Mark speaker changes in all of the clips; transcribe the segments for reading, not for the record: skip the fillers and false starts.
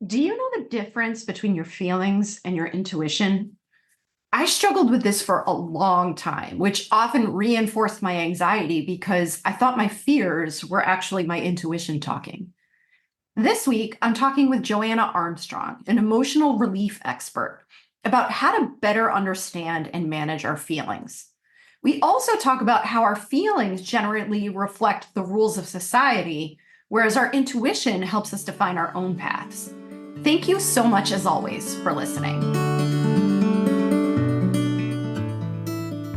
Speaker 1: Do you know the difference between your feelings and your intuition? I struggled with this for a long time, which often reinforced my anxiety because I thought my fears were actually my intuition talking. This week, I'm talking with Joanna Armstrong, an emotional relief expert, about how to better understand and manage our feelings. We also talk about how our feelings generally reflect the rules of society, whereas our intuition helps us define our own paths. Thank you so much, as always, for listening.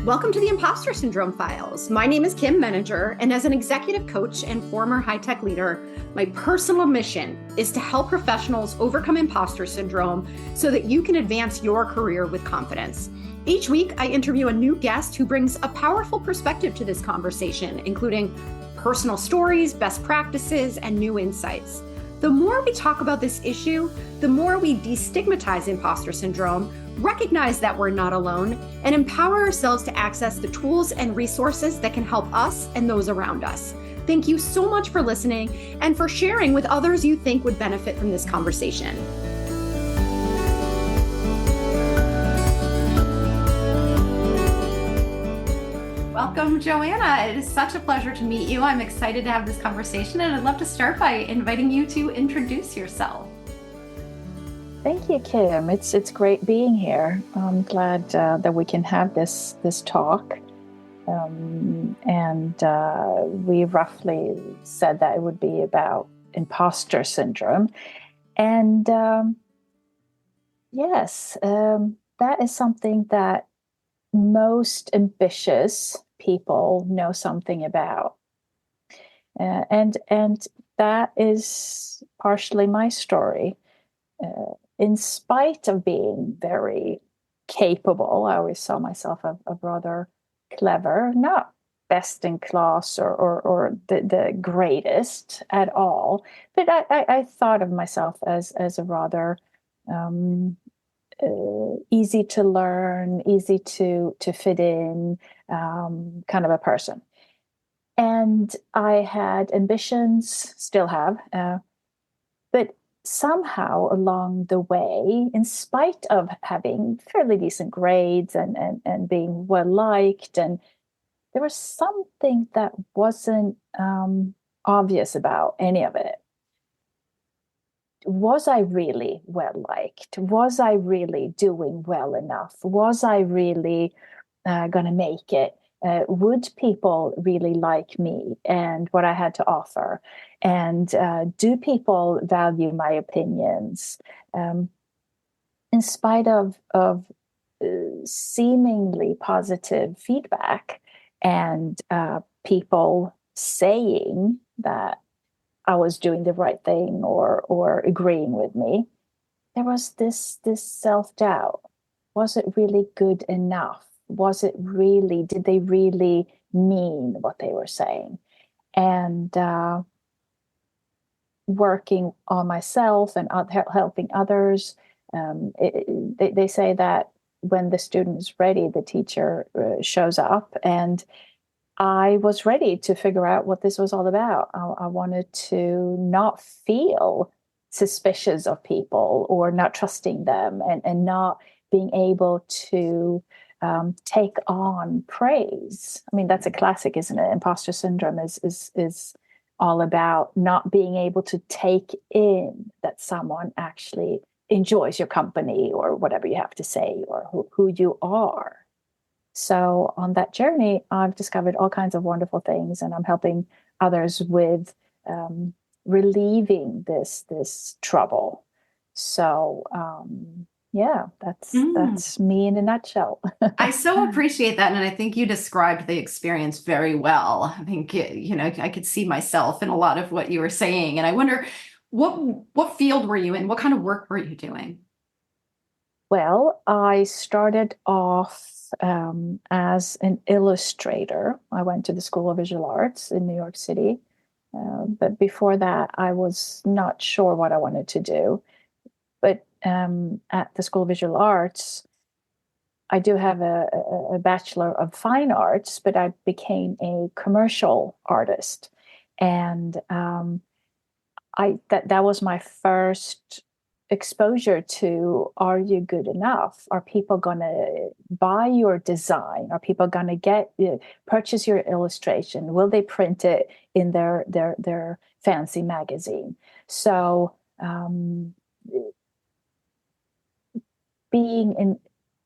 Speaker 1: Welcome to the Impostor Syndrome Files. My name is Kim Meninger, and as an executive coach and former high-tech leader, my personal mission is to help professionals overcome imposter syndrome so that you can advance your career with confidence. Each week, I interview a new guest who brings a powerful perspective to this conversation, including personal stories, best practices, and new insights. The more we talk about this issue, the more we destigmatize imposter syndrome, recognize that we're not alone, and empower ourselves to access the tools and resources that can help us and those around us. Thank you so much for listening and for sharing with others you think would benefit from this conversation. Welcome, Joanna. It is such a pleasure to meet you. I'm excited to have this conversation, and I'd love to start by inviting you to introduce yourself.
Speaker 2: Thank you, Kim. It's great being here. I'm glad that we can have this talk. We roughly said that it would be about imposter syndrome. And yes, that is something that most ambitious people know something about. And that is partially my story. In spite of being very capable, I always saw myself as rather clever, not best in class or the greatest at all, but I thought of myself as a rather easy to learn, easy to fit in kind of a person. And I had ambitions, still have, but somehow along the way, in spite of having fairly decent grades and being well liked, and there was something that wasn't obvious about any of it. Was I really well liked? Was I really doing well enough? Was I really going to make it? Would people really like me and what I had to offer? And do people value my opinions? In spite of seemingly positive feedback and people saying that I was doing the right thing or agreeing with me, there was this self-doubt. Was it really good enough? Did they really mean what they were saying? And working on myself and helping others, they say that when the student is ready, the teacher shows up. And I was ready to figure out what this was all about. I wanted to not feel suspicious of people or not trusting them and not being able to take on praise. I mean, that's a classic, isn't it? Imposter syndrome is all about not being able to take in that someone actually enjoys your company or whatever you have to say or who you are. So on that journey, I've discovered all kinds of wonderful things, and I'm helping others with relieving this trouble. So that's me in a nutshell.
Speaker 1: I so appreciate that, and I think you described the experience very well. I think I could see myself in a lot of what you were saying, and I wonder what field were you in? What kind of work were you doing?
Speaker 2: Well, I started off as an illustrator. I went to the School of Visual Arts in New York City. But before that, I was not sure what I wanted to do. But at the School of Visual Arts, I do have a Bachelor of Fine Arts, but I became a commercial artist. And that was my first exposure to, are you good enough? Are people going to buy your design? Are people going to purchase your illustration? Will they print it in their fancy magazine? So being an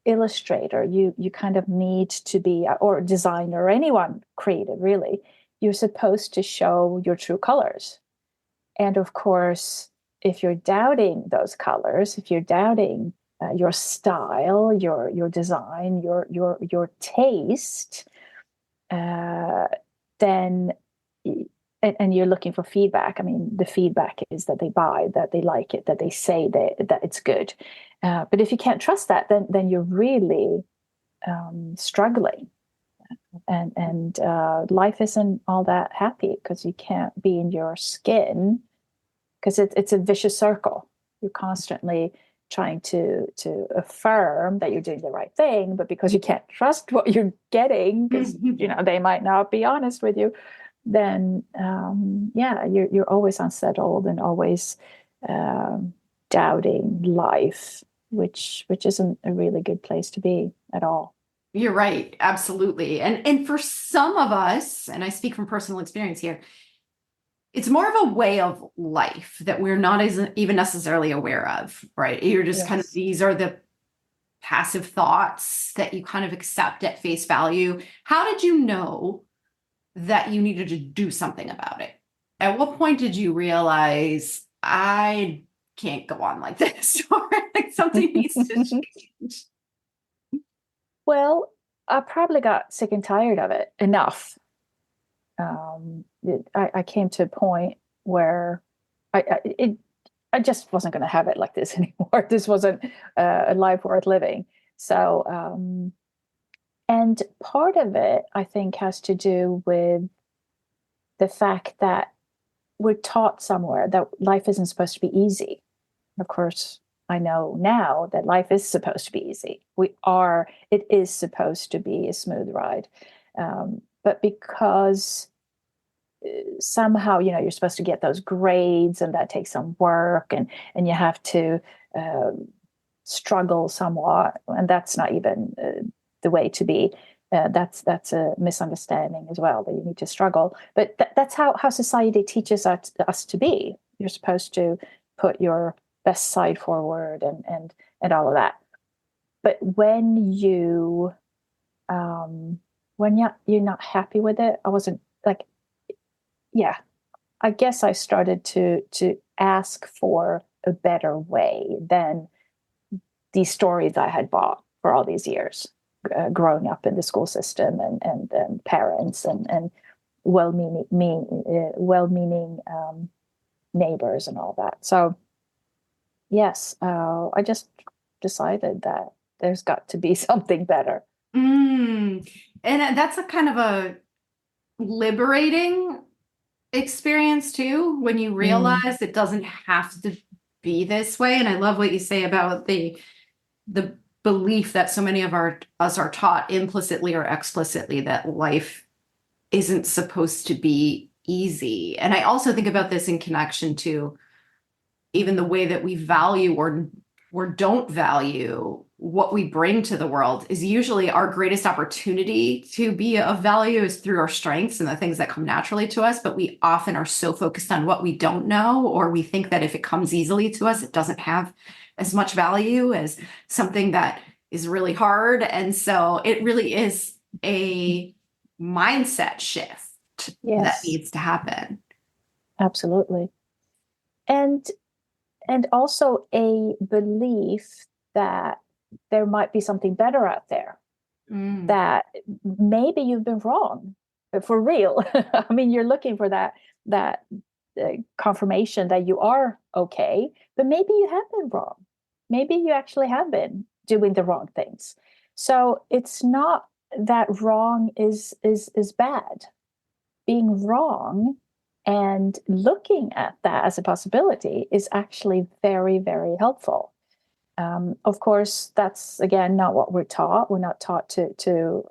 Speaker 2: illustrator, you kind of need to be, or designer, or anyone creative really, you're supposed to show your true colors. And of course, if you're doubting those colors, if you're doubting your style, your design, your taste, then and you're looking for feedback. I mean, the feedback is that they buy, that they like it, that they say that it's good. But if you can't trust that, then you're really struggling, and life isn't all that happy because you can't be in your skin, because it's a vicious circle. You're constantly trying to affirm that you're doing the right thing, but because you can't trust what you're getting, because they might not be honest with you, then you're always unsettled and always doubting life, which isn't a really good place to be at all.
Speaker 1: You're right, absolutely. And for some of us, and I speak from personal experience here, it's more of a way of life that we're not even necessarily aware of, right? You're just kind of, these are the passive thoughts that you kind of accept at face value. How did you know that you needed to do something about it? At what point did you realize, I can't go on like this, or like something needs to change?
Speaker 2: Well, I probably got sick and tired of it enough. I came to a point where I just wasn't going to have it like this anymore. This wasn't a life worth living. So, and part of it, I think, has to do with the fact that we're taught somewhere that life isn't supposed to be easy. Of course, I know now that life is supposed to be easy. It is supposed to be a smooth ride. But because somehow, you're supposed to get those grades, and that takes some work, and you have to struggle somewhat, and that's not even the way to be. That's a misunderstanding as well, that you need to struggle. But that's how society teaches us to be. You're supposed to put your best side forward and all of that. But when you're not happy with it, I wasn't like, I guess I started to ask for a better way than these stories I had bought for all these years, growing up in the school system, and parents and well-meaning neighbors and all that. So yes, I just decided that there's got to be something better.
Speaker 1: And that's a kind of a liberating experience too, when you realize it doesn't have to be this way. And I love what you say about the belief that so many of us are taught implicitly or explicitly that life isn't supposed to be easy. And I also think about this in connection to even the way that we value or don't value what we bring to the world. Is usually our greatest opportunity to be of value is through our strengths and the things that come naturally to us. But we often are so focused on what we don't know, or we think that if it comes easily to us, it doesn't have as much value as something that is really hard. And so it really is a mindset shift that needs to happen.
Speaker 2: Absolutely. And also a belief that there might be something better out there, that maybe you've been wrong, but for real. I mean, you're looking for that confirmation that you are okay, but maybe you have been wrong. Maybe you actually have been doing the wrong things. So it's not that wrong is bad. Being wrong and looking at that as a possibility is actually very, very helpful. Of course, that's, again, not what we're taught. We're not taught to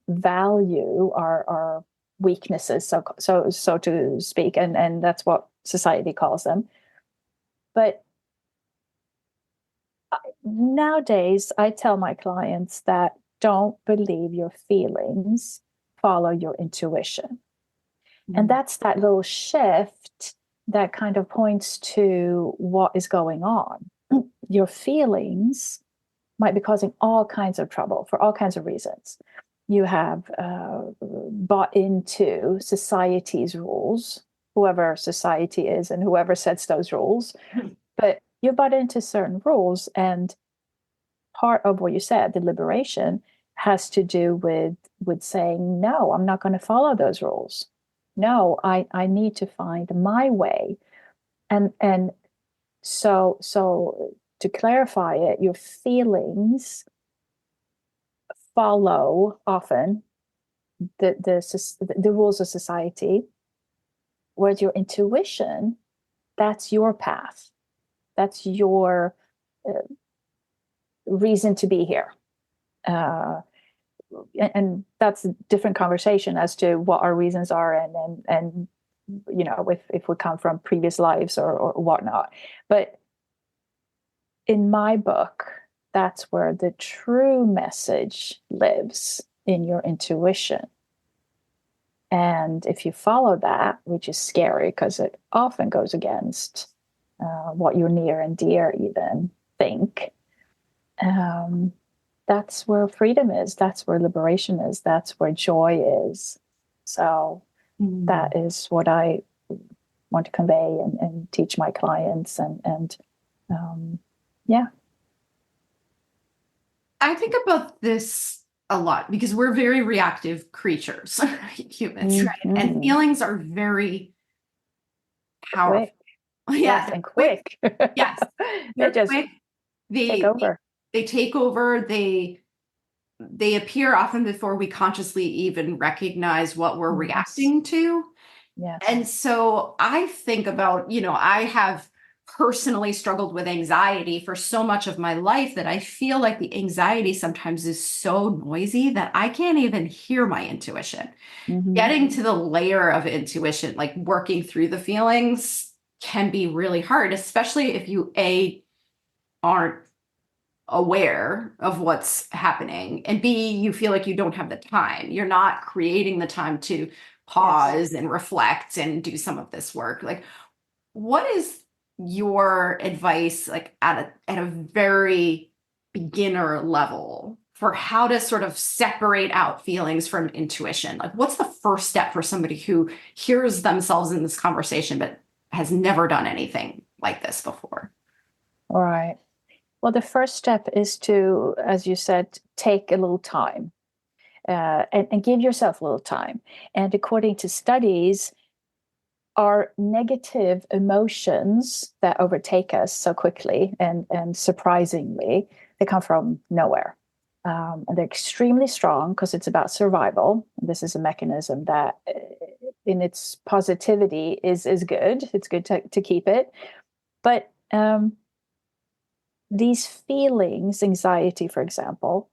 Speaker 2: value our weaknesses, so to speak, and that's what society calls them. But Nowadays, I tell my clients that don't believe your feelings, follow your intuition. And that's that little shift that kind of points to what is going on. Your feelings might be causing all kinds of trouble for all kinds of reasons. You have bought into society's rules, whoever society is and whoever sets those rules. But you bought into certain rules, and part of what you said, the liberation, has to do with saying, no, I'm not going to follow those rules. No, I need to find my way. And so to clarify it, your feelings follow often the rules of society, whereas your intuition, that's your path. That's your reason to be here. And that's a different conversation as to what our reasons are, and you know, if we come from previous lives or whatnot. But in my book, that's where the true message lives, in your intuition. And if you follow that, which is scary because it often goes against what your near and dear even think, that's where freedom is. That's where liberation is. That's where joy is. So that is what I want to convey and teach my clients. And yeah.
Speaker 1: I think about this a lot because we're very reactive creatures, humans, right? And feelings are very powerful.
Speaker 2: Quick. Yes, and quick.
Speaker 1: Yes.
Speaker 2: They just
Speaker 1: quick.
Speaker 2: take over.
Speaker 1: They take over. They appear often before we consciously even recognize what we're reacting to.
Speaker 2: Yes.
Speaker 1: And so I think about, you know, I have personally struggled with anxiety for so much of my life that I feel like the anxiety sometimes is so noisy that I can't even hear my intuition. Getting to the layer of intuition, like working through the feelings, can be really hard, especially if you aren't aware of what's happening, and B, you feel like you don't have the time. You're not creating the time to pause and reflect and do some of this work. Like, what is your advice, like at a very beginner level, for how to sort of separate out feelings from intuition? Like, what's the first step for somebody who hears themselves in this conversation but has never done anything like this before?
Speaker 2: All right. Well, the first step is to, as you said, take a little time and give yourself a little time. And according to studies, our negative emotions that overtake us so quickly and surprisingly, they come from nowhere. And they're extremely strong because it's about survival. This is a mechanism that, in its positivity, is good. It's good to keep it. But these feelings, anxiety, for example,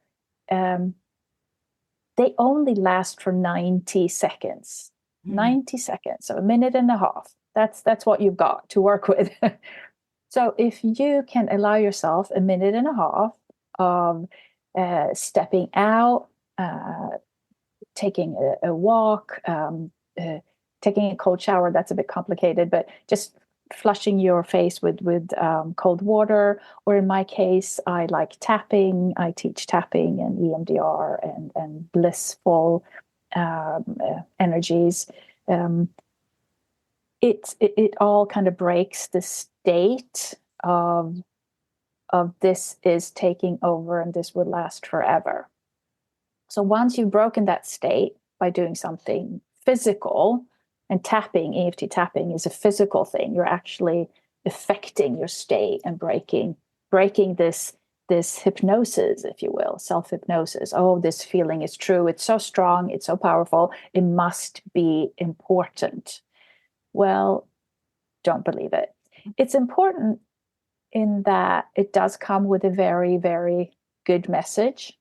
Speaker 2: they only last for 90 seconds. 90 seconds, so a minute and a half. That's what you've got to work with. So if you can allow yourself a minute and a half of stepping out, taking a walk, taking a cold shower, that's a bit complicated, but just flushing your face with cold water, or in my case, I like tapping. I teach tapping and EMDR and blissful energies. It all kind of breaks the state of this is taking over and this would last forever. So once you've broken that state by doing something physical, and tapping, EFT tapping, is a physical thing. You're actually affecting your state and breaking this hypnosis, if you will, self-hypnosis. Oh, this feeling is true. It's so strong. It's so powerful. It must be important. Well, don't believe it. It's important in that it does come with a very, very good message.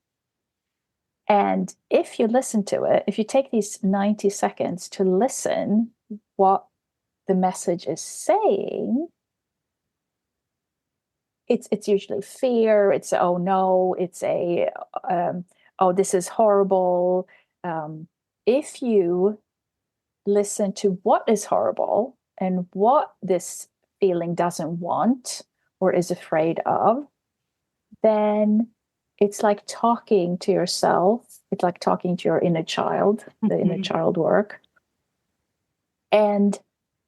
Speaker 2: And if you listen to it, if you take these 90 seconds to listen what the message is saying, it's usually fear. It's, oh no, it's oh, this is horrible. If you listen to what is horrible and what this feeling doesn't want or is afraid of, then it's like talking to yourself. It's like talking to your inner child, the inner child work. And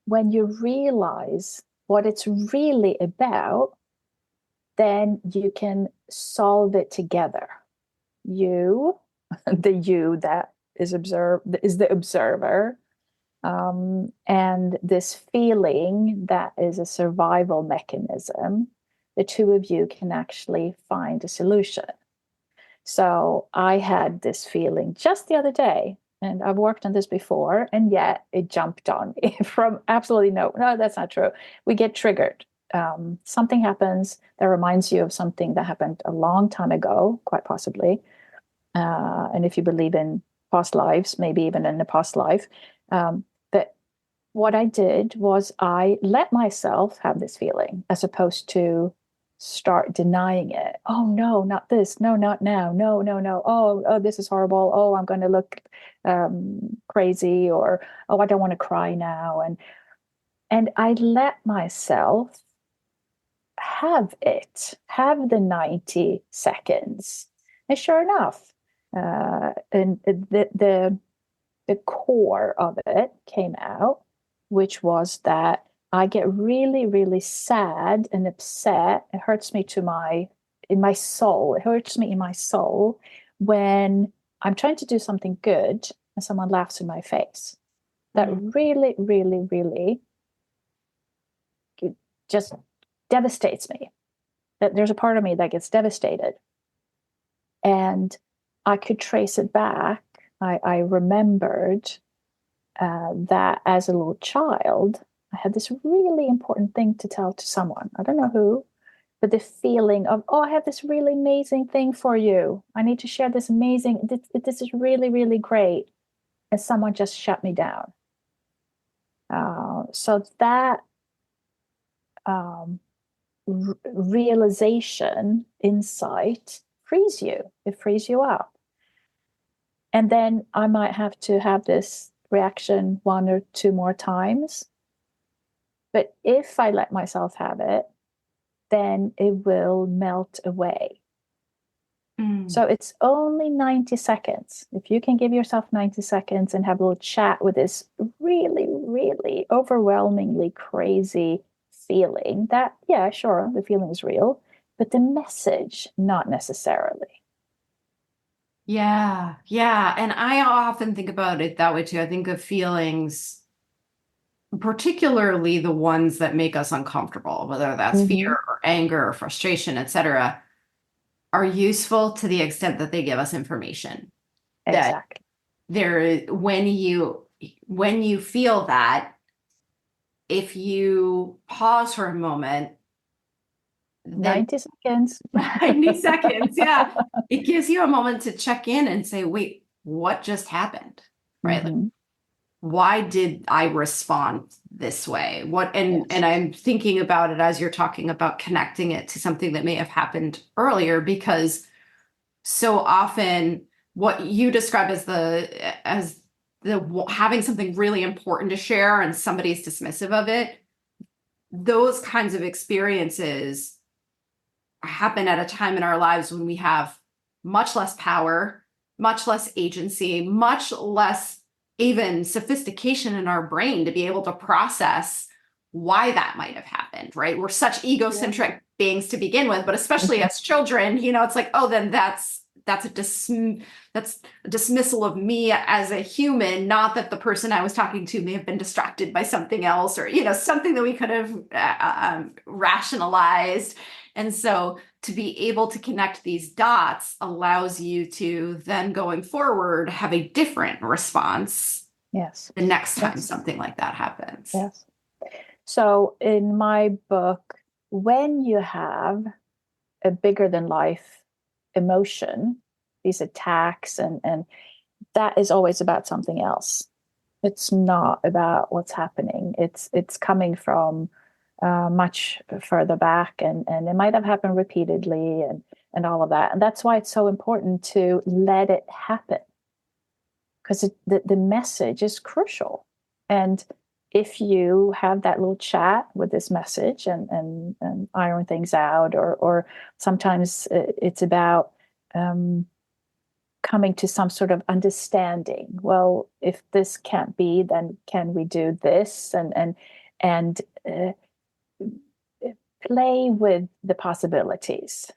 Speaker 2: when you realize what it's really about, then you can solve it together. You, the you that is the observer, and this feeling that is a survival mechanism, the two of you can actually find a solution. So I had this feeling just the other day, and I've worked on this before, and yet it jumped on me from absolutely no, that's not true. We get triggered. Something happens that reminds you of something that happened a long time ago, quite possibly. And if you believe in past lives, maybe even in a past life. But what I did was I let myself have this feeling as opposed to start denying it. Oh, no, not this. No, not now. No, no, no. Oh, this is horrible. Oh, I'm going to look crazy, or, oh, I don't want to cry now. And I let myself have the 90 seconds. And sure enough, and the core of it came out, which was that I get really, really sad and upset. It hurts me in my soul. It hurts me in my soul when I'm trying to do something good and someone laughs in my face. That really, really, really just devastates me. That there's a part of me that gets devastated. And I could trace it back. I remembered that as a little child, I had this really important thing to tell to someone. I don't know who, but the feeling of, oh, I have this really amazing thing for you. I need to share this this is really, really great. And someone just shut me down. So that realization, insight, frees you. It frees you up. And then I might have to have this reaction 1 or 2 more times. But if I let myself have it, then it will melt away. So it's only 90 seconds. If you can give yourself 90 seconds and have a little chat with this really, really overwhelmingly crazy feeling that, yeah, sure, the feeling is real, but the message, not necessarily.
Speaker 1: Yeah. Yeah. And I often think about it that way too. I think of feelings, particularly the ones that make us uncomfortable, whether that's fear or anger or frustration, etc., are useful to the extent that they give us information.
Speaker 2: Exactly.
Speaker 1: That when you feel that, if you pause for a moment, then
Speaker 2: 90 seconds.
Speaker 1: 90 seconds, yeah, it gives you a moment to check in and say, wait, what just happened? Right? Like, why did I respond this way? And I'm thinking about it as you're talking about connecting it to something that may have happened earlier, because so often what you describe as the having something really important to share and somebody's dismissive of it, those kinds of experiences happen at a time in our lives when we have much less power, much less agency, much less even sophistication in our brain to be able to process why that might have happened, right? We're such egocentric beings to begin with, but especially as children, it's like, oh, then that's a dismissal of me as a human, not that the person I was talking to may have been distracted by something else, or something that we could have rationalized. And so to be able to connect these dots allows you to then, going forward, have a different response.
Speaker 2: Yes.
Speaker 1: The next time something like that happens.
Speaker 2: Yes. So in my book, when you have a bigger than life emotion, these attacks, and that is always about something else. It's not about what's happening. It's coming from much further back, and it might have happened repeatedly, and all of that. And that's why it's so important to let it happen, because the message is crucial. And if you have that little chat with this message and iron things out, or sometimes it's about coming to some sort of understanding. Well, if this can't be, then can we do this? And play with the possibilities.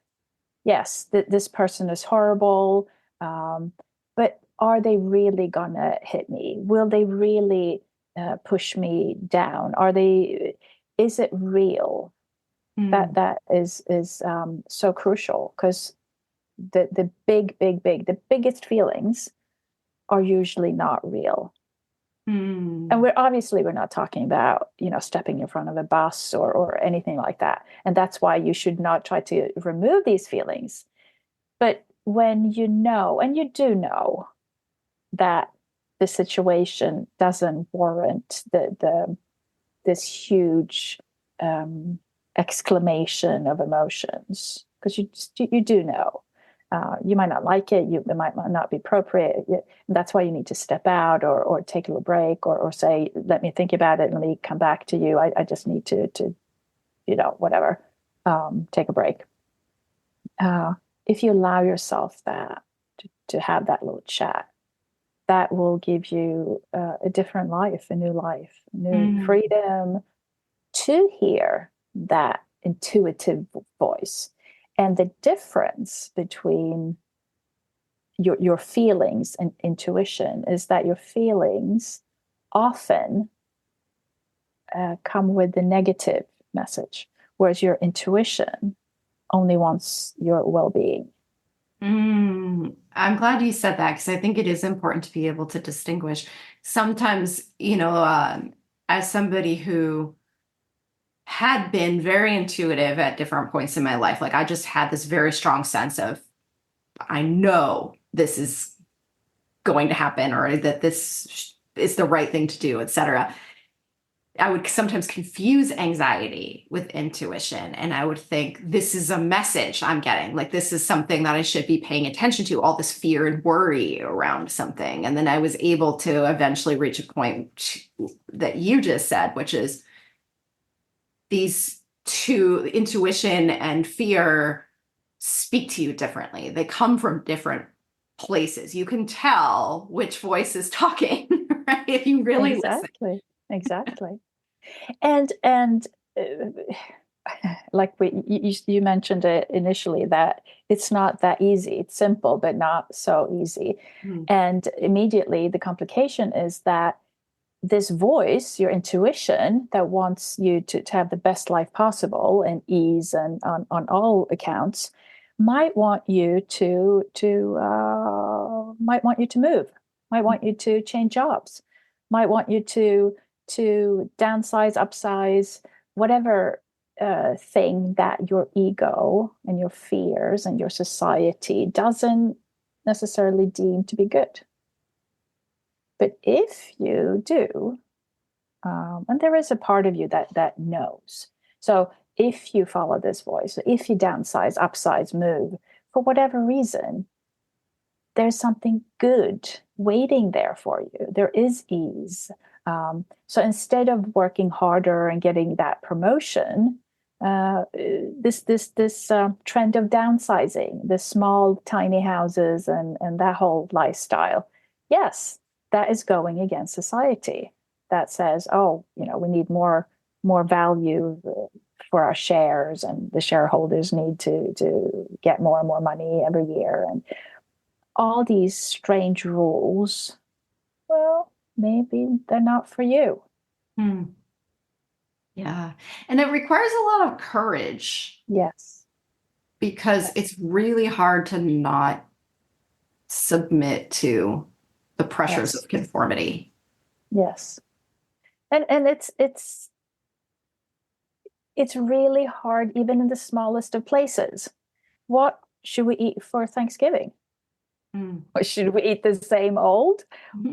Speaker 2: Yes, this person is horrible, but are they really gonna hit me? Will they really push me down? Is it real? That is so crucial, because the the biggest feelings are usually not real. And we're not talking about, stepping in front of a bus or anything like that. And that's why you should not try to remove these feelings. But when you know, and you do know, that the situation doesn't warrant this huge exclamation of emotions, because you do know. You might not like it. It might not be appropriate. That's why you need to step out or take a little break, or say, let me think about it and let me come back to you. I just need to whatever, take a break. If you allow yourself to have that little chat, that will give you a different life, a new freedom to hear that intuitive voice. And the difference between your feelings and intuition is that your feelings often come with the negative message, whereas your intuition only wants your well-being.
Speaker 1: I'm glad you said that, because I think it is important to be able to distinguish. Sometimes, as somebody who had been very intuitive at different points in my life, like I just had this very strong sense of, I know this is going to happen, or that this is the right thing to do, etc. I would sometimes confuse anxiety with intuition, and I would think, this is a message I'm getting, like this is something that I should be paying attention to, all this fear and worry around something. And then I was able to eventually reach a point that you just said, which is, these two, intuition and fear, speak to you differently. They come from different places. You can tell which voice is talking, right? If you really listen.
Speaker 2: Exactly. And like you mentioned it initially, that it's not that easy. It's simple, but not so easy. And immediately the complication is that this voice, your intuition, that wants you to have the best life possible and ease and on all accounts, might want you to move, might want you to change jobs, might want you to downsize, upsize, whatever thing that your ego and your fears and your society doesn't necessarily deem to be good. But if you do, and there is a part of you that knows. So if you follow this voice, if you downsize, upsize, move, for whatever reason, there's something good waiting there for you. There is ease. So instead of working harder and getting that promotion, this trend of downsizing, the small, tiny houses and that whole lifestyle, yes, that is going against society. That says, oh, we need more value for our shares, and the shareholders need to get more and more money every year, and all these strange rules. Well, maybe they're not for you.
Speaker 1: Yeah. And it requires a lot of courage.
Speaker 2: Yes.
Speaker 1: Because it's really hard to not submit to the pressures of conformity.
Speaker 2: Yes. And it's really hard, even in the smallest of places. What should we eat for Thanksgiving? Or should we eat the same old?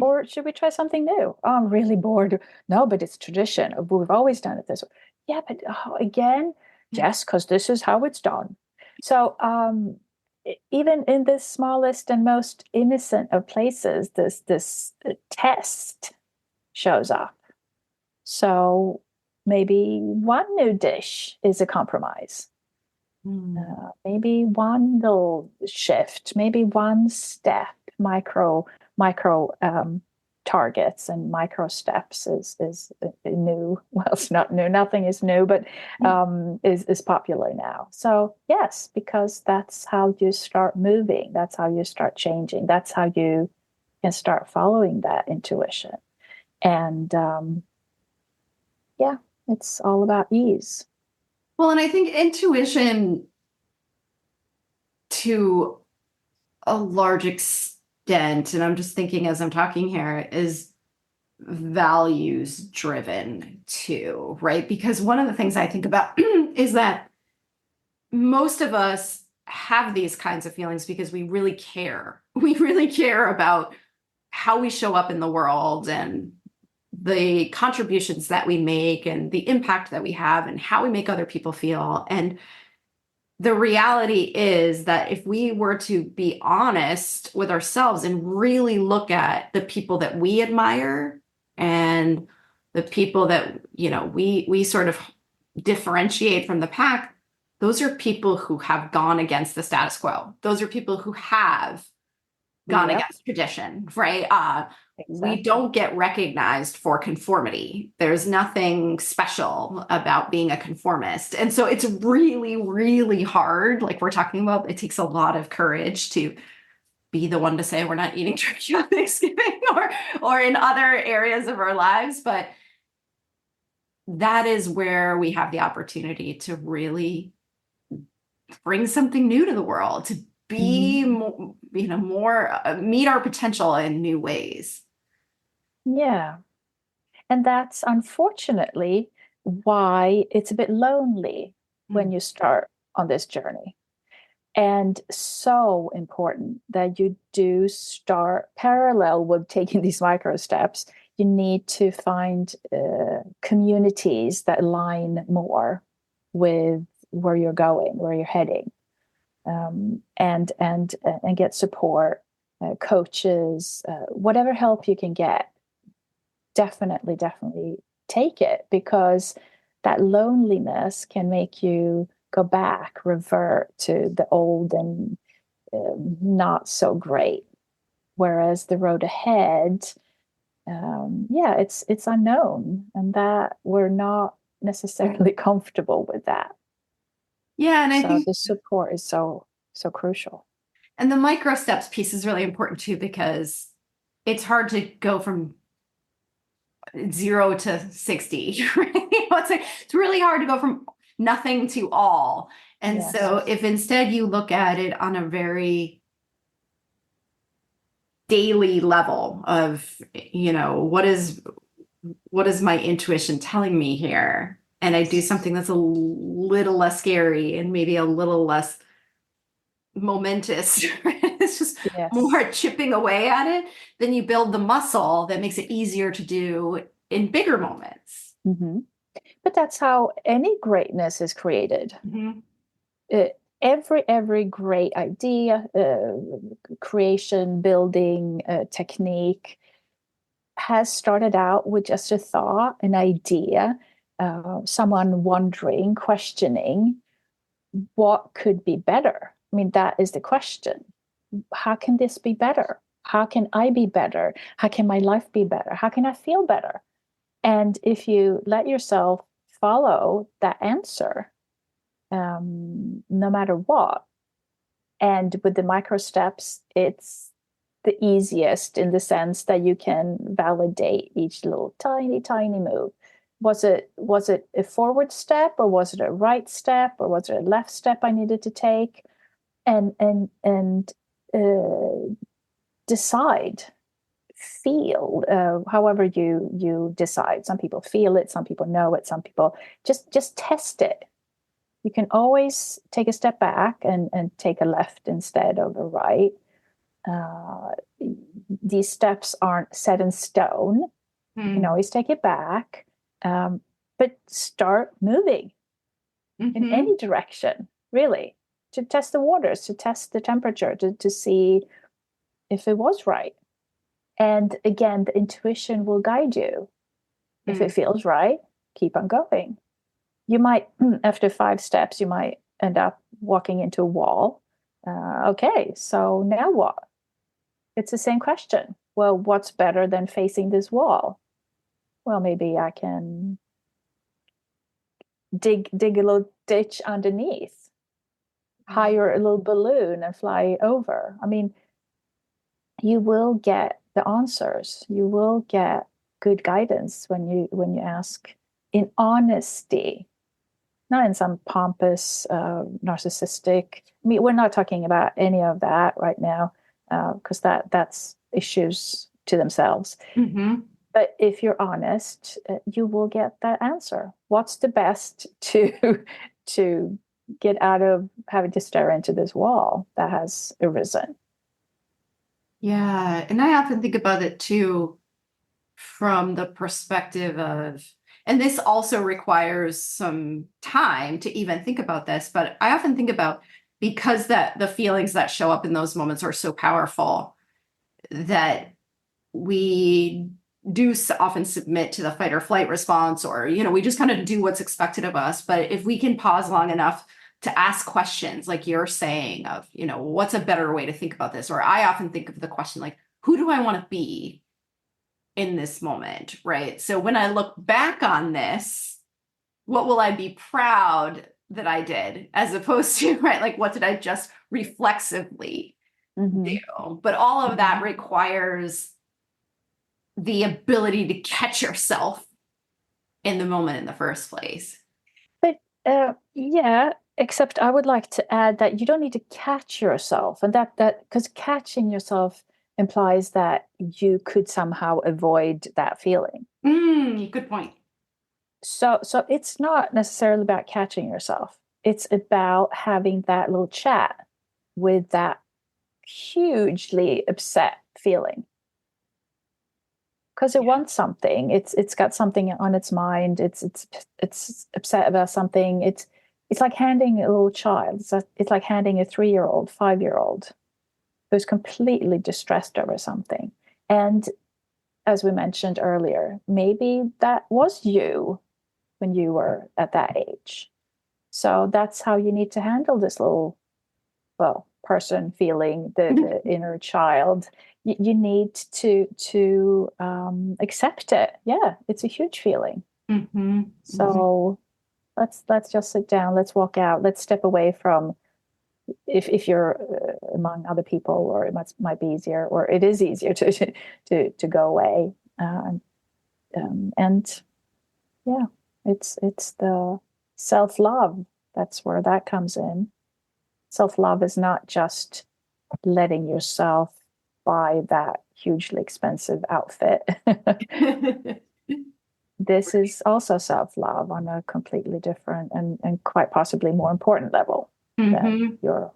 Speaker 2: Or should we try something new? Oh, I'm really bored. No, but it's tradition. We've always done it this way. yeah, but again, yes, because this is how it's done. So even in the smallest and most innocent of places, this test shows up. So maybe one new dish is a compromise. Maybe one little shift, maybe one step, micro targets and micro steps is new. Well, it's not new. Nothing is new, but is popular now. So yes, because that's how you start moving. That's how you start changing. That's how you can start following that intuition. And yeah, it's all about ease.
Speaker 1: Well, and I think intuition, to a large extent, and I'm just thinking as I'm talking here, is values driven too, right? Because one of the things I think about is that most of us have these kinds of feelings because we really care. We really care about how we show up in the world and the contributions that we make and the impact that we have and how we make other people feel. And the reality is that if we were to be honest with ourselves and really look at the people that we admire and the people that, we sort of differentiate from the pack, those are people who have gone against the status quo. Those are people who have gone against tradition, right? We don't get recognized for conformity. There's nothing special about being a conformist. And so it's really, really hard. Like we're talking about, it takes a lot of courage to be the one to say we're not eating turkey on Thanksgiving or in other areas of our lives. But that is where we have the opportunity to really bring something new to the world, to be more, meet our potential in new ways.
Speaker 2: Yeah. And that's unfortunately why it's a bit lonely when you start on this journey. And so important that you do start parallel with taking these micro steps. You need to find communities that align more with where you're going, where you're heading, and get support, coaches, whatever help you can get. Definitely take it, because that loneliness can make you go back, revert to the old and not so great. Whereas the road ahead, it's unknown, and that we're not necessarily comfortable with that.
Speaker 1: Yeah, and I think
Speaker 2: the support is so crucial.
Speaker 1: And the micro steps piece is really important too, because it's hard to go from 0 to 60, right? It's really hard to go from nothing to all. And so if instead you look at it on a very daily level of, what is my intuition telling me here? And I do something that's a little less scary and maybe a little less momentous. It's just more chipping away at it. Then you build the muscle that makes it easier to do in bigger moments.
Speaker 2: But that's how any greatness is created. Every great idea, creation, building, technique has started out with just a thought, an idea, someone wondering, questioning what could be better. I mean, that is the question. How can this be better? How can I be better? How can my life be better? How can I feel better? And if you let yourself follow that answer, no matter what, and with the micro steps, it's the easiest in the sense that you can validate each little tiny move. Was it a forward step, or was it a right step, or was it a left step I needed to take? And decide, feel, however you decide. Some people feel it, some people know it, some people just test it. You can always take a step back and take a left instead of a right. These steps aren't set in stone. You can always take it back. but start moving in any direction, really, to test the waters, to test the temperature, to see if it was right. And again, the intuition will guide you. If it feels right, keep on going. You might, after 5 steps, you might end up walking into a wall. Okay, so now what? It's the same question. Well, what's better than facing this wall? Well, maybe I can dig a little ditch underneath, hire a little balloon and fly over. I mean, you will get the answers. You will get good guidance when you ask in honesty, not in some pompous, narcissistic. I mean, we're not talking about any of that right now, because that's issues to themselves. But if you're honest, you will get that answer. What's the best to get out of having to stare into this wall that has arisen?
Speaker 1: Yeah. And I often think about it too from the perspective of, and this also requires some time to even think about this, but I often think about, because that the feelings that show up in those moments are so powerful, that we do often submit to the fight or flight response, or, we just kind of do what's expected of us. But if we can pause long enough to ask questions, like you're saying, of, what's a better way to think about this? Or I often think of the question, like, who do I want to be in this moment, right? So when I look back on this, what will I be proud that I did, as opposed to, right, like, what did I just reflexively do? But all of that requires the ability to catch yourself in the moment in the first place.
Speaker 2: But yeah, except I would like to add that you don't need to catch yourself, and that because catching yourself implies that you could somehow avoid that feeling.
Speaker 1: Good point.
Speaker 2: So it's not necessarily about catching yourself. It's about having that little chat with that hugely upset feeling. Because it wants something. It's got something on its mind. It's upset about something. It's like handing a little child. It's like handing a 3-year-old, 5-year-old who's completely distressed over something. And as we mentioned earlier, maybe that was you when you were at that age. So that's how you need to handle this little, person feeling, the inner child. You need to accept it. Yeah, it's a huge feeling. So let's just sit down. Let's walk out. Let's step away from. If you're among other people, or it might be easier, or it is easier to go away. And yeah, it's the self-love. That's where that comes in. Self-love is not just letting yourself buy that hugely expensive outfit. This is also self-love on a completely different and quite possibly more important level than your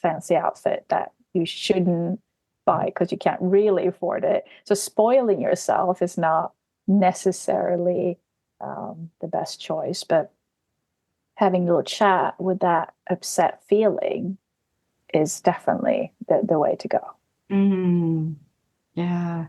Speaker 2: fancy outfit that you shouldn't buy because you can't really afford it. So spoiling yourself is not necessarily the best choice, but having a little chat with that upset feeling is definitely the way to go.
Speaker 1: Yeah.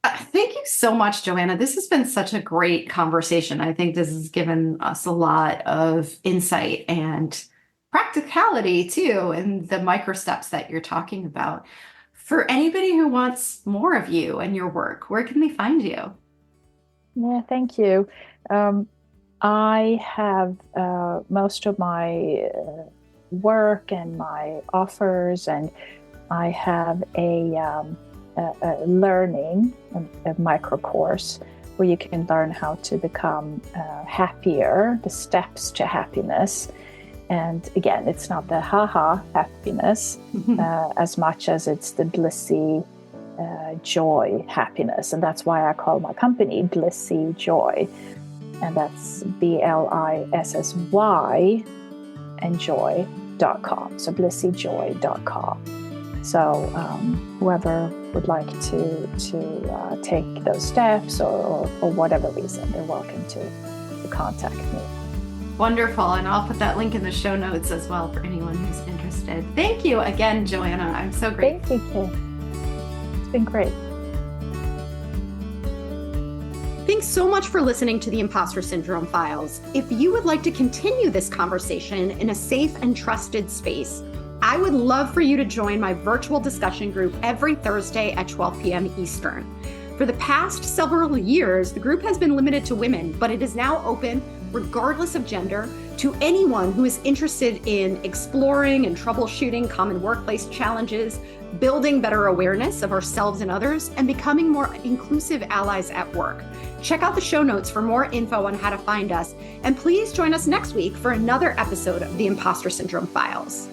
Speaker 1: Thank you so much, Joanna. This has been such a great conversation. I think this has given us a lot of insight and practicality too, and the micro steps that you're talking about. For anybody who wants more of you and your work, where can they find you?
Speaker 2: Yeah, thank you. I have most of my work and my offers, and I have a learning, a micro course where you can learn how to become happier, the steps to happiness. And again, it's not the happiness as much as it's the blissy joy happiness. And that's why I call my company Blissy Joy. And that's BLISSY and joy.com. So blissyjoy.com. So whoever would like to take those steps or for whatever reason, they're welcome to. contact me.
Speaker 1: Wonderful. And I'll put that link in the show notes as well for anyone who's interested. Thank you again, Joanna. I'm so grateful.
Speaker 2: Thank you, Kim. It's been great.
Speaker 1: Thanks so much for listening to the Impostor Syndrome Files. If you would like to continue this conversation in a safe and trusted space, I would love for you to join my virtual discussion group every Thursday at 12 p.m. Eastern. For the past several years, the group has been limited to women, but it is now open, regardless of gender, to anyone who is interested in exploring and troubleshooting common workplace challenges, building better awareness of ourselves and others, and becoming more inclusive allies at work. Check out the show notes for more info on how to find us, and please join us next week for another episode of the Impostor Syndrome Files.